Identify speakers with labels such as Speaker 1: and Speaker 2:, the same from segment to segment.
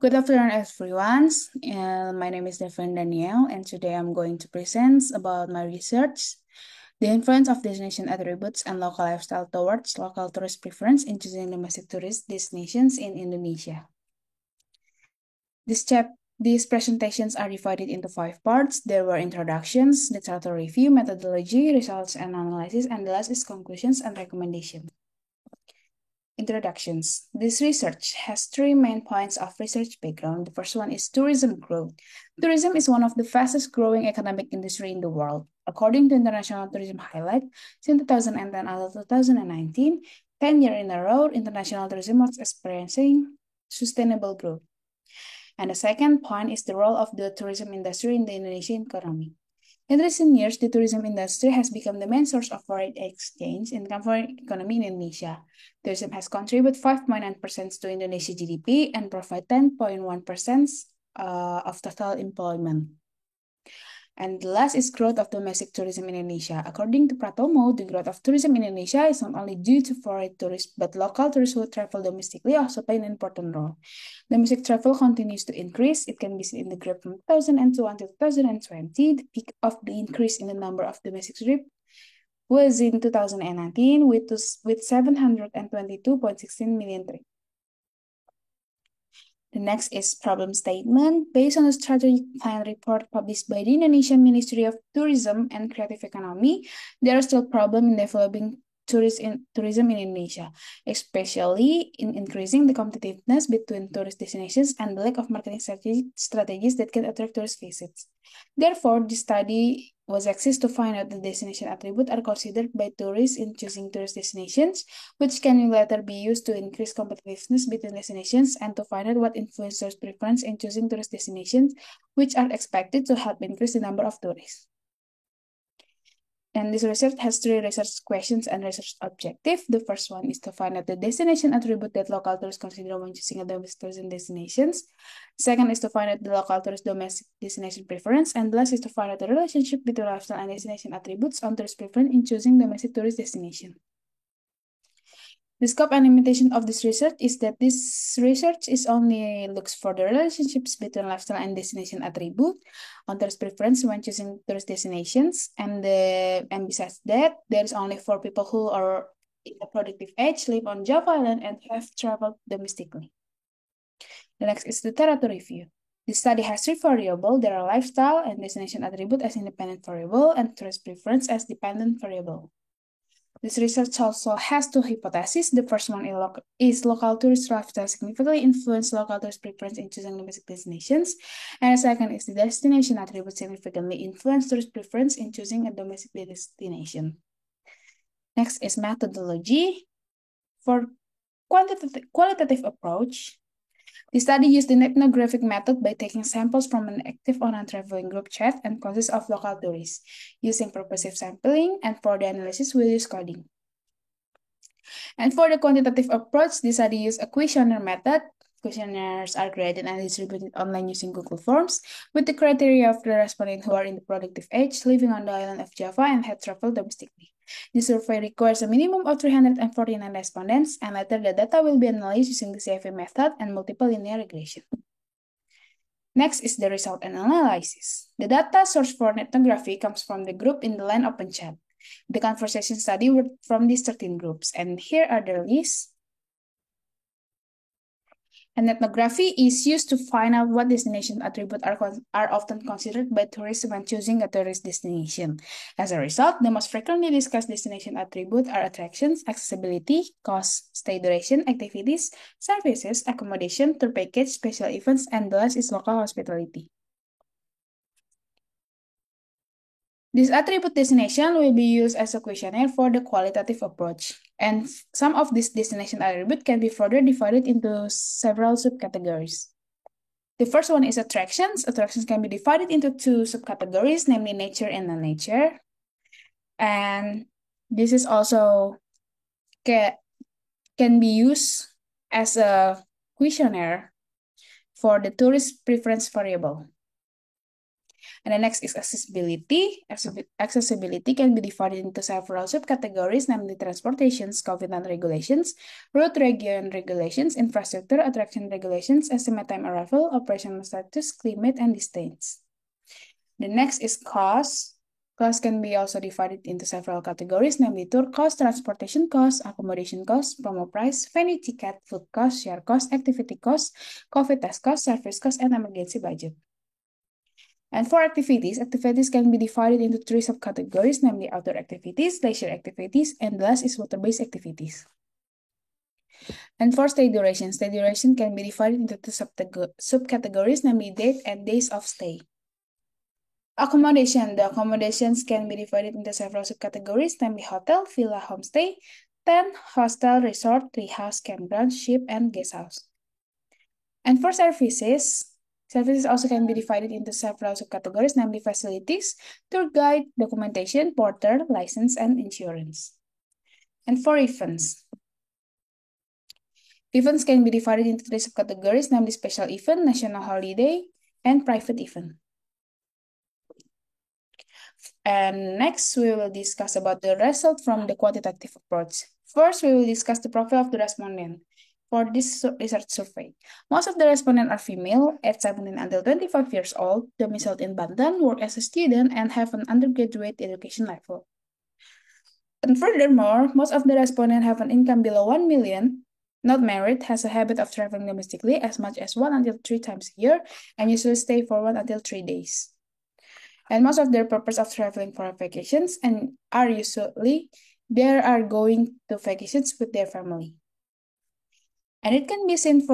Speaker 1: Good afternoon, everyone. My name is Devin Danielle, and today I'm going to present about my research, the influence of destination attributes and local lifestyle towards local tourist preference in choosing domestic tourist destinations in Indonesia. These presentations are divided into 5 parts. There were introductions, literature review, methodology, results and analysis, and the last is conclusions and recommendations. Introductions. This research has 3 main points of research background. The first one is tourism growth. Tourism is one of the fastest growing economic industry in the world. According to International Tourism Highlight, since 2010 until 2019, 10 years in a row, international tourism was experiencing sustainable growth. And the second point is the role of the tourism industry in the Indonesian economy. In recent years, the tourism industry has become the main source of foreign exchange income for economy in Indonesia. Tourism has contributed 5.9% to Indonesia GDP and provide 10.1% of total employment. And the last is growth of domestic tourism in Indonesia. According to Pratomo, the growth of tourism in Indonesia is not only due to foreign tourists, but local tourists who travel domestically also play an important role. Domestic travel continues to increase. It can be seen in the graph from 2002 until 2020. The peak of the increase in the number of domestic trips was in 2019 with 722.16 million trips. The next is problem statement. Based on a strategic plan report published by the Indonesian Ministry of Tourism and Creative Economy, there are still problems in developing tourism in Indonesia, especially in increasing the competitiveness between tourist destinations and the lack of marketing strategies that can attract tourist visits. Therefore, the study was accessed to find out the destination attributes are considered by tourists in choosing tourist destinations, which can later be used to increase competitiveness between destinations and to find out what influencers' preference in choosing tourist destinations, which are expected to help increase the number of tourists. And this research has 3 research questions and research objectives. The first one is to find out the destination attribute that local tourists consider when choosing a domestic tourism destinations. Second is to find out the local tourist domestic destination preference. And the last is to find out the relationship between lifestyle and destination attributes on tourist preference in choosing domestic tourist destination. The scope and limitation of this research is that this research is only looks for the relationships between lifestyle and destination attribute on tourist preference when choosing tourist destinations. And besides that, there's only 4 people who are in the productive age, live on Java Island, and have traveled domestically. The next is the literature review. The study has 3 variables. There are lifestyle and destination attribute as independent variable and tourist preference as dependent variable. This research also has 2 hypotheses. The first one is local tourist lifestyle significantly influence local tourist preference in choosing domestic destinations. And the second is the destination attribute significantly influence tourist preference in choosing a domestic destination. Next is methodology. For qualitative approach, the study used the ethnographic method by taking samples from an active online traveling group chat and consists of local tourists, using purposive sampling, and for the analysis, we'll use coding. And for the quantitative approach, the study used a questionnaire method. Questionnaires are created and distributed online using Google Forms with the criteria of the respondents who are in the productive age, living on the island of Java, and had traveled domestically. The survey requires a minimum of 349 respondents, and later the data will be analyzed using the CFA method and multiple linear regression. Next is the result and analysis. The data source for ethnography comes from the group in the line open chat. The conversation study were from these 13 groups, and here are the lists. And ethnography is used to find out what destination attributes are often considered by tourists when choosing a tourist destination. As a result, the most frequently discussed destination attributes are attractions, accessibility, cost, stay duration, activities, services, accommodation, tour package, special events, and the last is local hospitality. This attribute destination will be used as a questionnaire for the qualitative approach. And some of these destination attributes can be further divided into several subcategories. The first one is attractions. Attractions can be divided into 2 subcategories, namely nature and non-nature. And this is also can be used as a questionnaire for the tourist preference variable. And the next is accessibility. Accessibility can be divided into several subcategories, namely transportations, COVID-19 regulations, route region regulations, infrastructure, attraction regulations, estimate time arrival, operational status, climate, and distance. The next is cost. Cost can be also divided into several categories, namely tour cost, transportation cost, accommodation cost, promo price, venue ticket, food cost, share cost, activity cost, COVID test cost, service cost, and emergency budget. And for activities, activities can be divided into three subcategories, namely outdoor activities, leisure activities, and the last is water-based activities. And for stay duration can be divided into two subcategories, namely date and days of stay. Accommodation. The accommodations can be divided into several subcategories, namely hotel, villa, homestay, tent, hostel, resort, treehouse, campground, ship, and guest house. And for services also can be divided into several subcategories, namely facilities, tour guide, documentation, porter, license, and insurance. And for events. Events can be divided into three subcategories, namely special event, national holiday, and private event. And next, we will discuss about the result from the quantitative approach. First, we will discuss the profile of the respondent. For this research survey, most of the respondents are female, aged 17 until 25 years old, domiciled in Banten, work as a student, and have an undergraduate education level. And furthermore, most of the respondents have an income below 1 million, not married, has a habit of traveling domestically as much as 1 until 3 times a year, and usually stay for 1 until 3 days. And most of their purpose of traveling for vacations and are usually they are going to vacations with their family. And it can be seen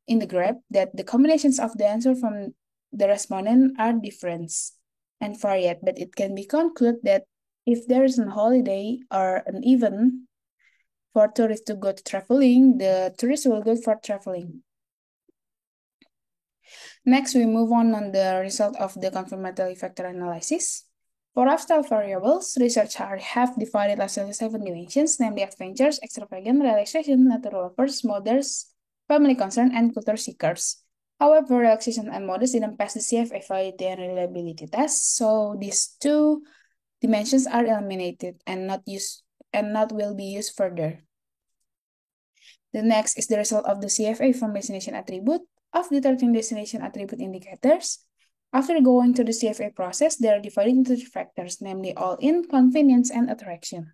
Speaker 1: in the graph that the combinations of the answer from the respondent are different and varied, but it can be concluded that if there is a holiday or an event for tourists to go to traveling, the tourists will go for traveling. Next, we move on the result of the confirmatory factor analysis. For lifestyle variables, researchers have divided lifestyle into 7 dimensions, namely adventures, extravagant, relaxation, natural lovers, models, family concern, and culture seekers. However, relaxation and models didn't pass the CFA validity and reliability test, so these two dimensions are eliminated and not will be used further. The next is the result of the CFA from destination attribute. Of the 13 destination attribute indicators, after going through the CFA process, they are divided into 3 factors, namely all-in, convenience, and attraction.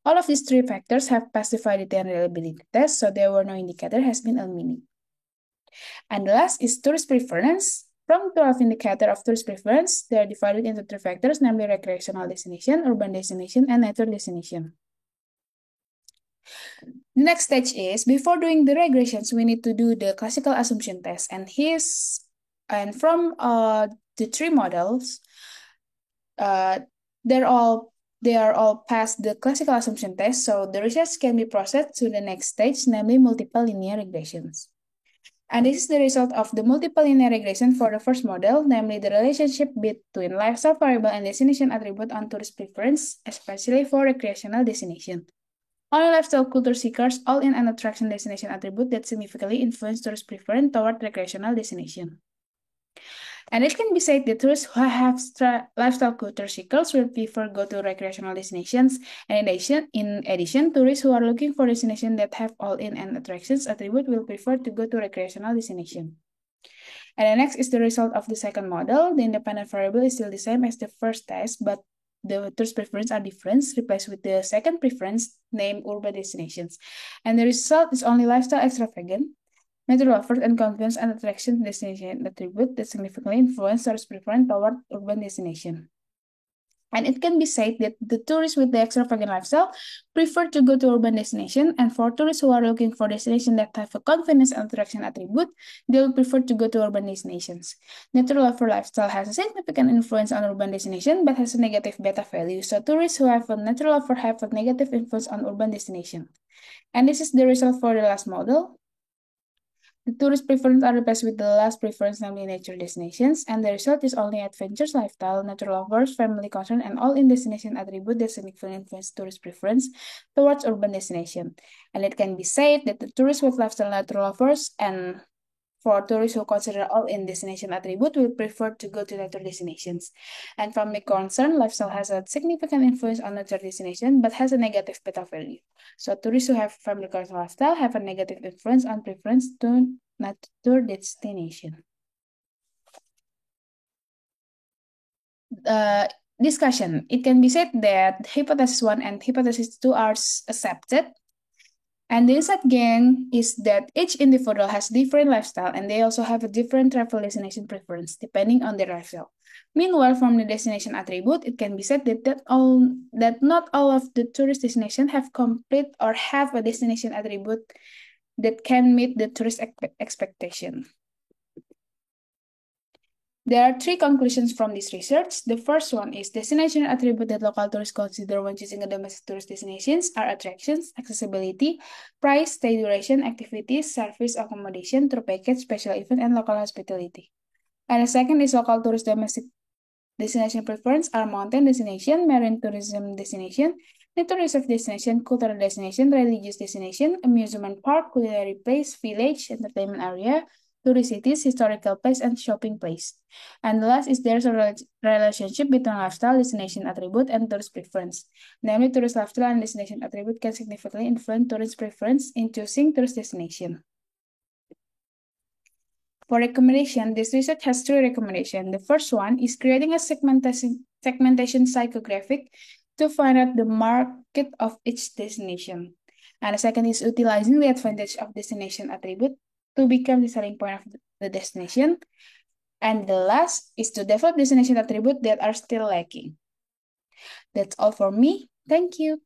Speaker 1: All of these 3 factors have passed the validity and reliability test, so there were no indicator has been eliminated. And the last is tourist preference. From 12 indicators of tourist preference, they are divided into 3 factors, namely recreational destination, urban destination, and nature destination. The next stage is, before doing the regressions, we need to do the classical assumption test. And from the 3 models, they are all past the classical assumption test, so the research can be processed to the next stage, namely multiple linear regressions. And this is the result of the multiple linear regression for the first model, namely the relationship between lifestyle variable and destination attribute on tourist preference, especially for recreational destination. Only lifestyle culture seekers all-in and attraction destination attribute that significantly influence tourist preference toward recreational destination. And it can be said that tourists who have lifestyle culture seekers will prefer go to recreational destinations. And in addition, tourists who are looking for destinations that have all-in and attractions attribute will prefer to go to recreational destination. And the next is the result of the second model. The independent variable is still the same as the first test, but the tourist preference are different, replaced with the second preference named urban destinations. And the result is only lifestyle extravagant, natural lovers, and convenience and attraction destination attribute that significantly influence tourist preference toward urban destination. And it can be said that the tourists with the extravagant lifestyle prefer to go to urban destination, and for tourists who are looking for destinations that have a convenience and attraction attribute, they will prefer to go to urban destinations. Natural lover lifestyle has a significant influence on urban destination, but has a negative beta value, so tourists who have a natural lover have a negative influence on urban destination. And this is the result for the last model. The tourist preference are replaced with the last preference, namely nature destinations, and the result is only adventures, lifestyle, natural lovers, family concern, and all in destination attribute that significantly influence tourist preference towards urban destination. And it can be said that the tourists with lifestyle, natural lovers, and For tourists who consider all-in destination attribute will prefer to go to nature destinations. And family concern, lifestyle has a significant influence on nature destination but has a negative beta value. So tourists who have family concern lifestyle have a negative influence on preference to nature destination. Uh, Discussion. It can be said that hypothesis 1 and hypothesis 2 are accepted. And the insight gain is that each individual has different lifestyle and they also have a different travel destination preference depending on their lifestyle. Meanwhile, from the destination attribute, it can be said that not all of the tourist destinations have complete or have a destination attribute that can meet the tourist expectation. There are three conclusions from this research. The first one is destination attribute that local tourists consider when choosing a domestic tourist destinations are attractions, accessibility, price, stay duration, activities, service, accommodation, tour package, special event, and local hospitality. And the second is local tourist domestic destination preference are mountain destination, marine tourism destination, nature reserve destination, cultural destination, religious destination, amusement park, culinary place, village, entertainment area, tourist cities, historical place, and shopping place. And the last is there's a relationship between lifestyle, destination attribute, and tourist preference. Namely, tourist lifestyle and destination attribute can significantly influence tourist preference in choosing tourist destination. For recommendation, this research has three recommendations. The first one is creating a segmentation psychographic to find out the market of each destination. And the second is utilizing the advantage of destination attribute to become the selling point of the destination. And the last is to develop destination attributes that are still lacking. That's all for me. Thank you.